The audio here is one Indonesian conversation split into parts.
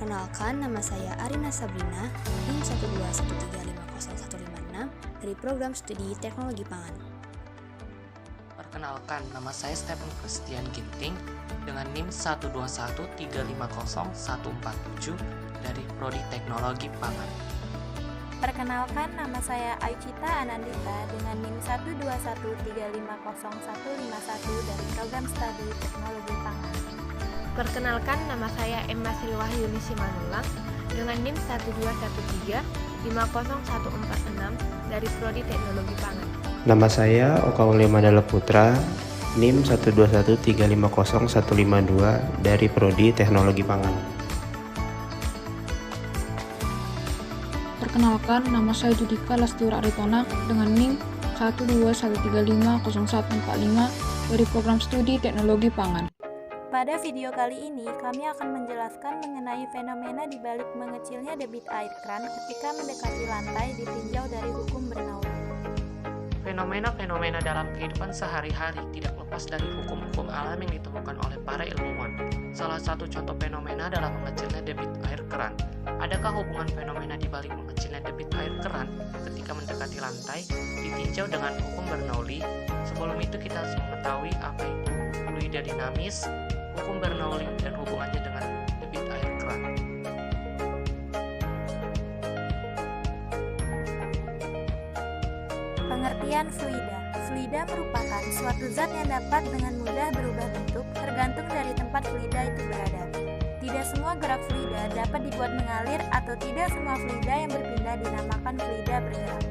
Perkenalkan, nama saya Arina Sabrina, NIM 121350156 dari Program Studi Teknologi Pangan. Perkenalkan, nama saya Stephen Christian Ginting dengan NIM 121350147 dari Prodi Teknologi Pangan. Perkenalkan, nama saya Ayucita Anandita dengan NIM 121350151 dari Program Studi Teknologi Pangan. Perkenalkan, nama saya Emma Silwahyuni Simanulak dengan NIM 121350146 dari Prodi Teknologi Pangan. Nama saya Oka Ulya Mandala Putra, NIM 121350152 dari Prodi Teknologi Pangan. Perkenalkan, nama saya Judika Lastiura Aritona dengan NIM 121350145 dari Program Studi Teknologi Pangan. Pada video kali ini, kami akan menjelaskan mengenai fenomena di balik mengecilnya debit air kran ketika mendekati lantai ditinjau dari hukum Bernoulli. Fenomena-fenomena dalam kehidupan sehari-hari tidak lepas dari hukum-hukum alam yang ditemukan oleh para ilmuwan. Salah satu contoh fenomena adalah mengecilnya debit air keran. Adakah hubungan fenomena di balik mengecilnya debit air keran ketika mendekati lantai ditinjau dengan hukum Bernoulli? Sebelum itu kita harus mengetahui apa itu fluida dinamis, hukum Bernoulli, dan hubungannya dengan debit air keran. Pengertian fluida. Fluida merupakan suatu zat yang dapat dengan mudah berubah bentuk tergantung dari tempat fluida itu berada. Tidak semua gerak fluida dapat dibuat mengalir atau tidak semua fluida yang berpindah dinamakan fluida bergerak.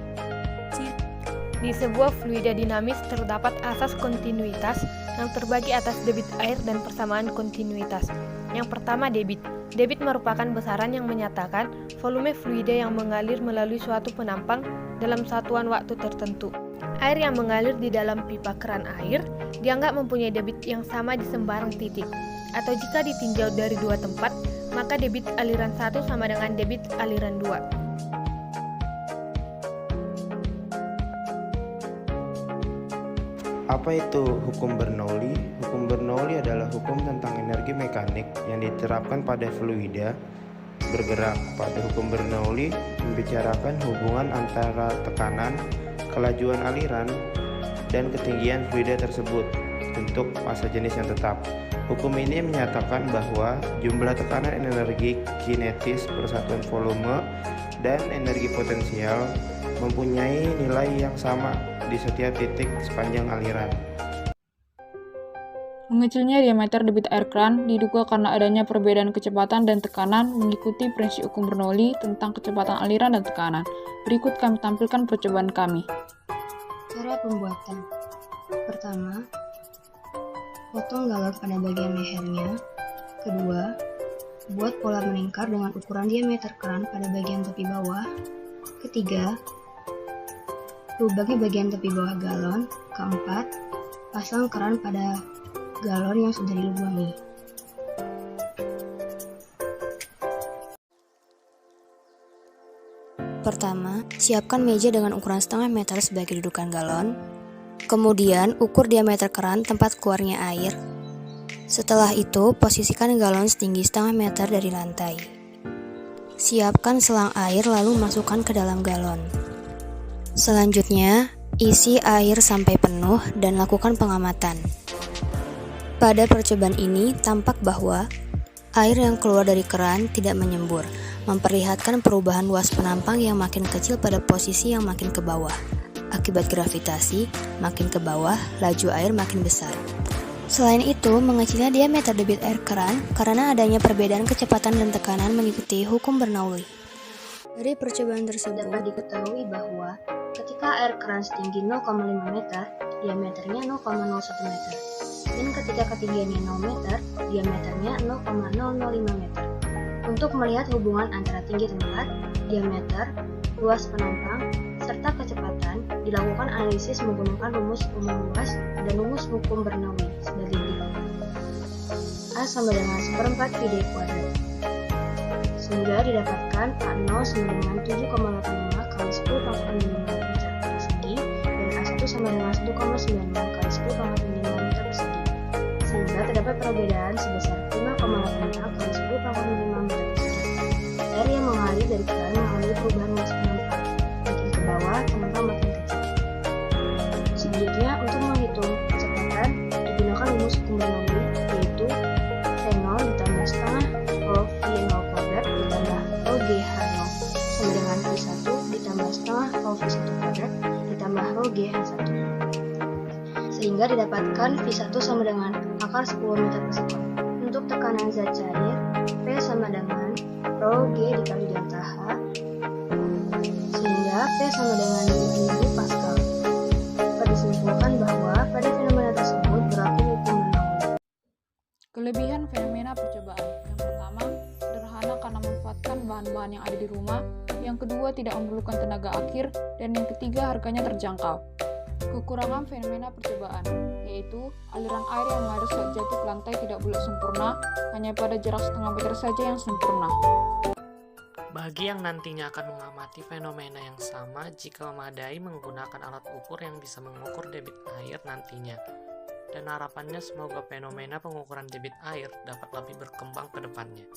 Di sebuah fluida dinamis terdapat asas kontinuitas yang terbagi atas debit air dan persamaan kontinuitas. Yang pertama, debit. Debit merupakan besaran yang menyatakan volume fluida yang mengalir melalui suatu penampang dalam satuan waktu tertentu. Air yang mengalir di dalam pipa keran air dianggap mempunyai debit yang sama di sembarang titik. Atau jika ditinjau dari dua tempat, maka debit aliran 1 sama dengan debit aliran 2. Apa itu hukum Bernoulli? Hukum Bernoulli adalah hukum tentang energi mekanik yang diterapkan pada fluida bergerak. Pada hukum Bernoulli membicarakan hubungan antara tekanan, kelajuan aliran, dan ketinggian fluida tersebut untuk massa jenis yang tetap. Hukum ini menyatakan bahwa jumlah tekanan energi kinetis persatuan volume dan energi potensial mempunyai nilai yang sama di setiap titik sepanjang aliran. Mengecilnya diameter debit air kran diduga karena adanya perbedaan kecepatan dan tekanan mengikuti prinsip hukum Bernoulli tentang kecepatan aliran dan tekanan. Berikut kami tampilkan percobaan kami. Cara pembuatan. Pertama, potong galon pada bagian lehernya. Kedua, buat pola melingkar dengan ukuran diameter keran pada bagian tepi bawah. Ketiga, lubangi bagian tepi bawah galon. Keempat, pasang keran pada galon yang sudah dilubangi. Pertama, siapkan meja dengan ukuran setengah meter sebagai dudukan galon. Kemudian, ukur diameter keran tempat keluarnya air. Setelah itu, posisikan galon setinggi setengah meter dari lantai. Siapkan selang air lalu masukkan ke dalam galon. Selanjutnya, isi air sampai penuh dan lakukan pengamatan. Pada percobaan ini, tampak bahwa air yang keluar dari keran tidak menyembur, memperlihatkan perubahan luas penampang yang makin kecil pada posisi yang makin ke bawah. Akibat gravitasi, makin ke bawah, laju air makin besar. Selain itu, mengecilnya diameter debit air keran karena adanya perbedaan kecepatan dan tekanan mengikuti hukum Bernoulli. Dari percobaan tersebut, Dapat diketahui bahwa ketika air keran setinggi 0,5 meter, diameternya 0,01 meter. Dan ketika ketinggiannya 0 meter, diameternya 0,005 meter. Untuk melihat hubungan antara tinggi tempat, diameter, luas penampang, serta kecepatan, dilakukan analisis menggunakan rumus umum luas dan rumus hukum Bernoulli sebagai berikut. A sama dengan 1/4 pi d kuadrat. Sehingga didapatkan A0 sama dengan 7,85 kali 10 pangkat 5 meter persegi dan A1 sama dengan 1,96 kali 10 pangkat 5 meter persegi. Sehingga terdapat perbedaan sebesar 5,85 kali 10 pangkat 5 meter persegi. Selanjutnya, untuk menghitung kecepatan, digunakan rumus hukum Bernoulli, yaitu V0 ditambah setengah rho V0 kuadrat ditambah rho GH0 sama dengan V1 ditambah setengah rho V1 kuadrat ditambah rho GH1. Sehingga didapatkan V1 sama dengan akar 10 meter per sekon. Untuk tekanan zat cair, V sama dengan rho G dikali delta H, sehingga P sama dengan 1000 Pascal. Dapat disimpulkan bahwa pada fenomena tersebut berlaku hukum Bernoulli. Kelebihan fenomena percobaan. Yang pertama, sederhana karena memanfaatkan bahan-bahan yang ada di rumah. Yang kedua, tidak memerlukan tenaga akhir. Dan yang ketiga, harganya terjangkau. Kekurangan fenomena percobaan, yaitu aliran air yang mengalir saat jatuh ke lantai tidak boleh sempurna, hanya pada jarak setengah meter saja yang sempurna. Bagi yang nantinya akan mengamati fenomena yang sama, jika memadai menggunakan alat ukur yang bisa mengukur debit air nantinya. Dan harapannya semoga fenomena pengukuran debit air dapat lebih berkembang ke depannya.